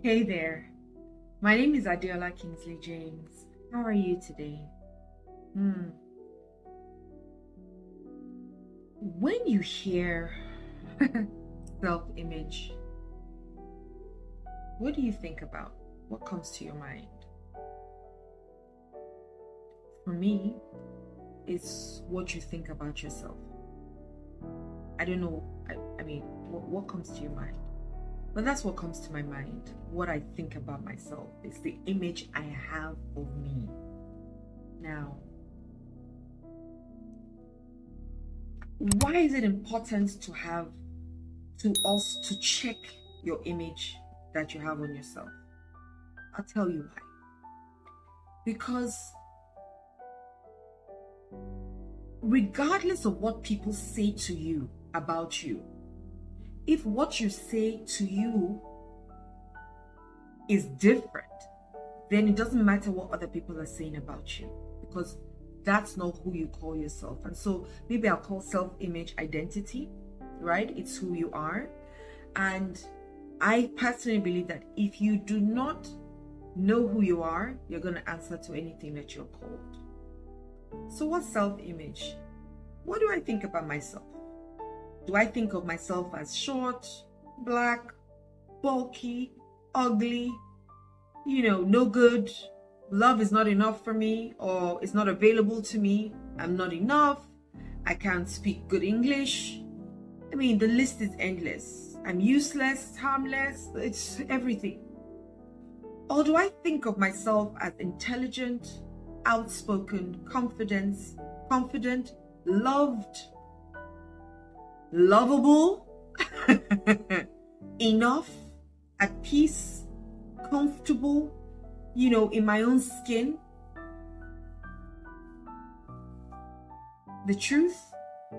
Hey there, my name is Adiola Kingsley James. How are you today? Hmm. When you hear self-image, what do you think about? What comes to your mind? For me, it's what you think about yourself. I don't know, I mean, what comes to your mind? But that's what comes to my mind. What I think about myself is the image I have of me. Now, why is it important to check your image that you have on yourself? I'll tell you why. Because regardless of what people say to you about you, if what you say to you is different, then it doesn't matter what other people are saying about you, because that's not who you call yourself. And so maybe I'll call self-image identity, right? It's who you are. And I personally believe that if you do not know who you are, you're going to answer to anything that you're called. So what's self-image? What do I think about myself? Do I think of myself as short, black, bulky, ugly, no good, love is not enough for me, or it's not available to me, I'm not enough, I can't speak good English? I mean, the list is endless. I'm useless, harmless, it's everything. Or do I think of myself as intelligent, outspoken, confident, loved, lovable, enough, at peace, comfortable, in my own skin? The truth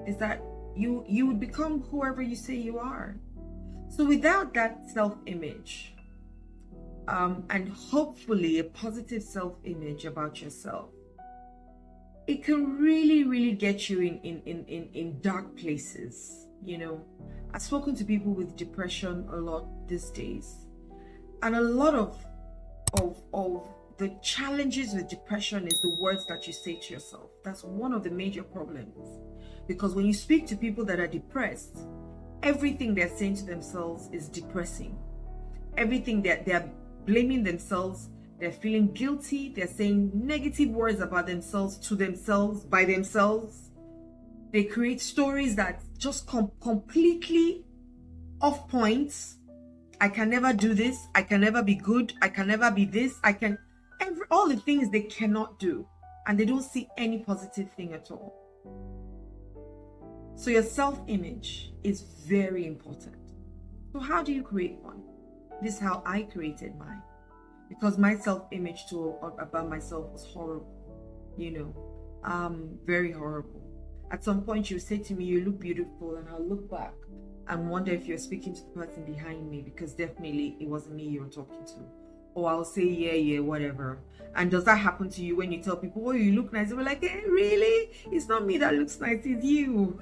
is that you would become whoever you say you are. So without that self-image, and hopefully a positive self-image about yourself, it can really get you in dark places. I've spoken to people with depression a lot these days, and a lot of the challenges with depression is the words that you say to yourself. That's one of the major problems, because when you speak to people that are depressed, everything they're saying to themselves is depressing. Everything that they're blaming themselves, they're feeling guilty, they're saying negative words about themselves to themselves, by themselves. They create stories that just completely off points. I can never do this, I can never be good, I can never be this, all the things they cannot do, and they don't see any positive thing at all. So your self-image is very important. So how do you create one? This is how I created mine, because my self-image about myself was horrible, very horrible. At some point you say to me, you look beautiful, and I'll look back and wonder if you're speaking to the person behind me, because definitely it wasn't me you were talking to. Or I'll say, yeah, whatever. And does that happen to you when you tell people, oh, you look nice? They're like, hey, really? It's not me that looks nice, it's you.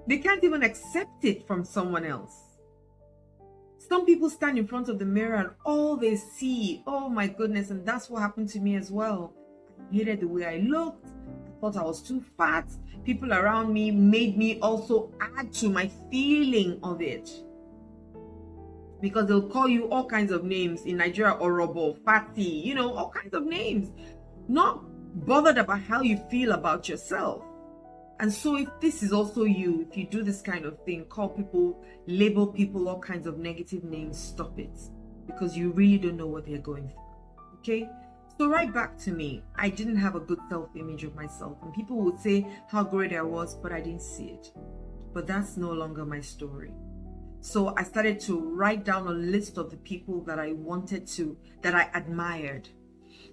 They can't even accept it from someone else. Some people stand in front of the mirror and all they see, oh my goodness, and that's what happened to me as well. I hated the way I looked. I thought I was too fat. People around me made me also add to my feeling of it, because they'll call you all kinds of names in Nigeria: orobo, fatty, all kinds of names, not bothered about how you feel about yourself. And so if this is also you, if you do this kind of thing, call people, label people all kinds of negative names, stop it, because you really don't know what they're going through. Okay? So right back to me, I didn't have a good self-image of myself, and people would say how great I was, but I didn't see it. But that's no longer my story. So I started to write down a list of the people that I admired.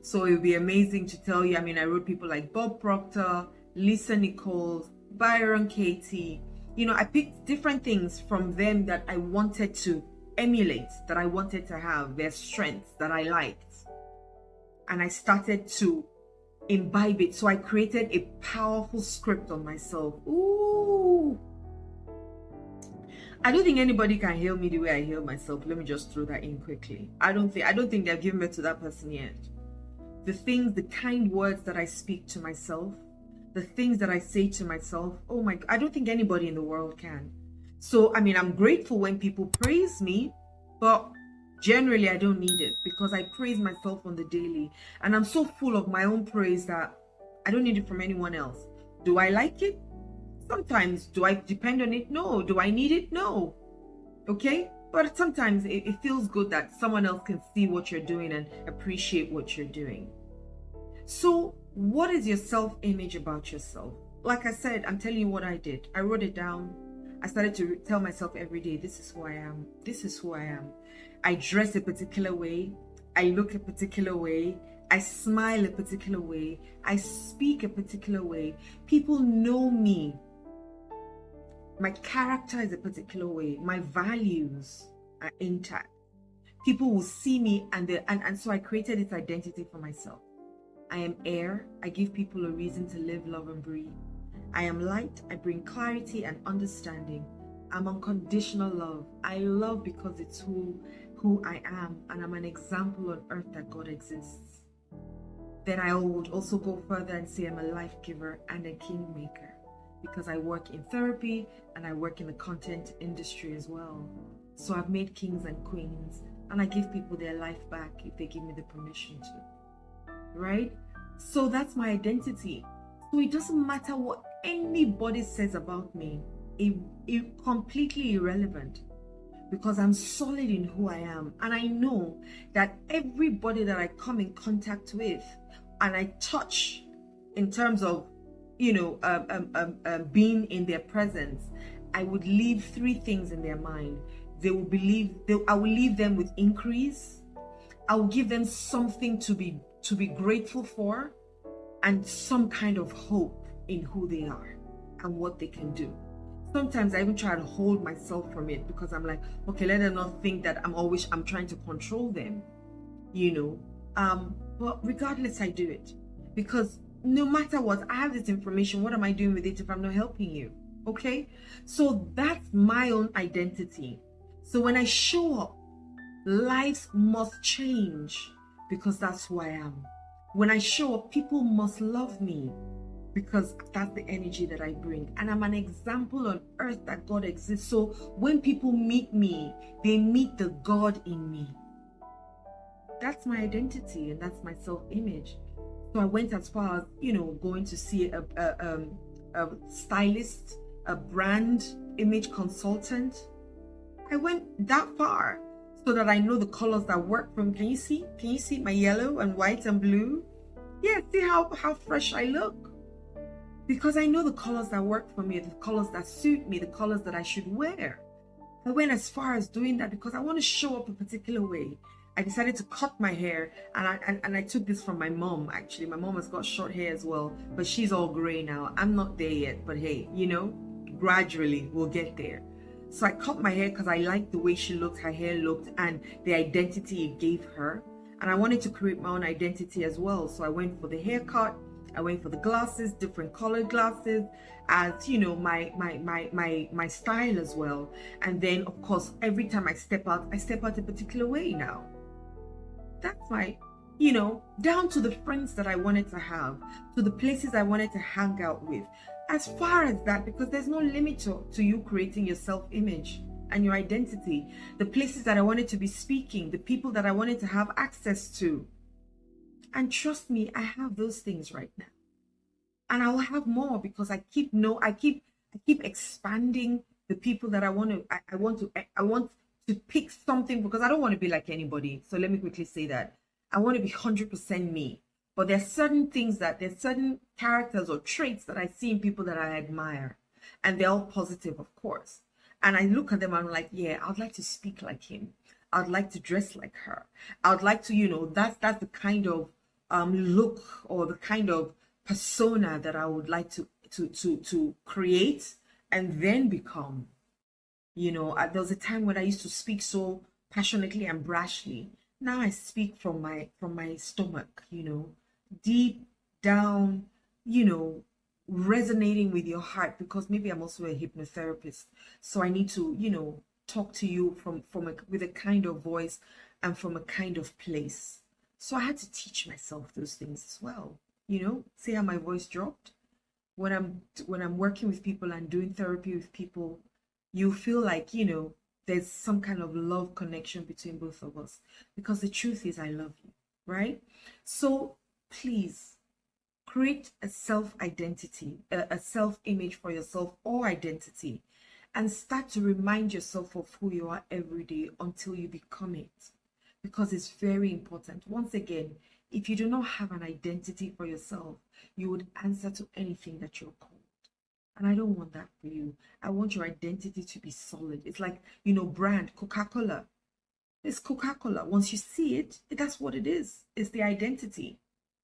So it would be amazing to tell you, I wrote people like Bob Proctor, Lisa Nichols, Byron Katie. I picked different things from them that I wanted to emulate, that I wanted to have, their strengths that I liked. And I started to imbibe it. So I created a powerful script on myself. Ooh. I don't think anybody can heal me the way I heal myself. Let me just throw that in quickly. I don't think they've given birth to that person yet. The kind words that I speak to myself, the things that I say to myself, oh my, I don't think anybody in the world can. So, I mean, I'm grateful when people praise me, but generally I don't need it because I praise myself on the daily. And I'm so full of my own praise that I don't need it from anyone else. Do I like it? Sometimes. Do I depend on it? No. Do I need it? No. Okay? But sometimes it feels good that someone else can see what you're doing and appreciate what you're doing. So, what is your self-image about yourself? Like I said, I'm telling you what I did. I wrote it down. I started to tell myself every day, this is who I am. This is who I am. I dress a particular way. I look a particular way. I smile a particular way. I speak a particular way. People know me. My character is a particular way. My values are intact. People will see me and so I created this identity for myself. I am air. I give people a reason to live, love, and breathe. I am light. I bring clarity and understanding. I'm unconditional love. I love because it's who I am, and I'm an example on earth that God exists. Then I would also go further and say I'm a life giver and a kingmaker because I work in therapy and I work in the content industry as well. So I've made kings and queens, and I give people their life back if they give me the permission to. Right? So that's my identity. So it doesn't matter what anybody says about me. It's completely irrelevant because I'm solid in who I am. And I know that everybody that I come in contact with and I touch in terms of, being in their presence, I would leave three things in their mind. I will leave them with increase. I will give them something to be grateful for, and some kind of hope in who they are and what they can do. Sometimes I even try to hold myself from it because I'm like, okay, let them not think that I'm trying to control them, but regardless, I do it because no matter what, I have this information. What am I doing with it if I'm not helping you? Okay, so that's my own identity. So when I show up, lives must change because that's who I am. When I show up, people must love me because that's the energy that I bring. And I'm an example on earth that God exists. So when people meet me, they meet the God in me. That's my identity and that's my self-image. So I went as far as, going to see a stylist, a brand image consultant. I went that far so that I know the colors that work from. Can you see my yellow and white and blue? Yeah, see how fresh I look? Because I know the colors that work for me, the colors that suit me, the colors that I should wear. I went as far as doing that because I want to show up a particular way. I decided to cut my hair, and I took this from my mom. Actually, my mom has got short hair as well, but she's all gray now. I'm not there yet, but hey, gradually we'll get there. So I cut my hair because I liked the way she looked, her hair looked, and the identity it gave her. And I wanted to create my own identity as well. So I went for the haircut, I went for the glasses, different colored glasses, as my style as well. And then of course, every time I step out a particular way now. That's my, down to the friends that I wanted to have, to the places I wanted to hang out with. As far as that, because there's no limit to you creating your self-image and your identity. The places that I wanted to be speaking, the people that I wanted to have access to. And trust me, I have those things right now. And I will have more because I keep expanding the people that I want to pick something because I don't want to be like anybody. So let me quickly say that. I want to be 100% me. But there's certain characters or traits that I see in people that I admire. And they're all positive, of course. And I look at them and I'm like, yeah, I'd like to speak like him. I'd like to dress like her. I'd like to, that's the kind of look or the kind of persona that I would like to create and then become. There was a time when I used to speak so passionately and brashly. Now I speak from my stomach, deep down, resonating with your heart, because maybe I'm also a hypnotherapist, so I need to, talk to you with a kind of voice and from a kind of place. So I had to teach myself those things as well. See how my voice dropped when I'm working with people and doing therapy with people. You feel like, there's some kind of love connection between both of us, because the truth is I love you, right? So please create a self identity, a self image for yourself or identity, and start to remind yourself of who you are every day until you become it, because it's very important. Once again, if you do not have an identity for yourself, you would answer to anything that you're called. And I don't want that for you. I want your identity to be solid. It's like, brand Coca-Cola. It's Coca-Cola. Once you see it, that's what it is. It's the identity.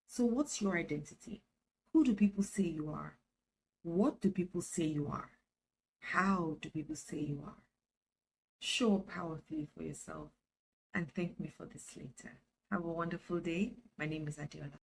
So what's your identity? Who do people say you are? What do people say you are? How do people say you are? Show up powerfully for yourself and thank me for this later. Have a wonderful day. My name is Adiola.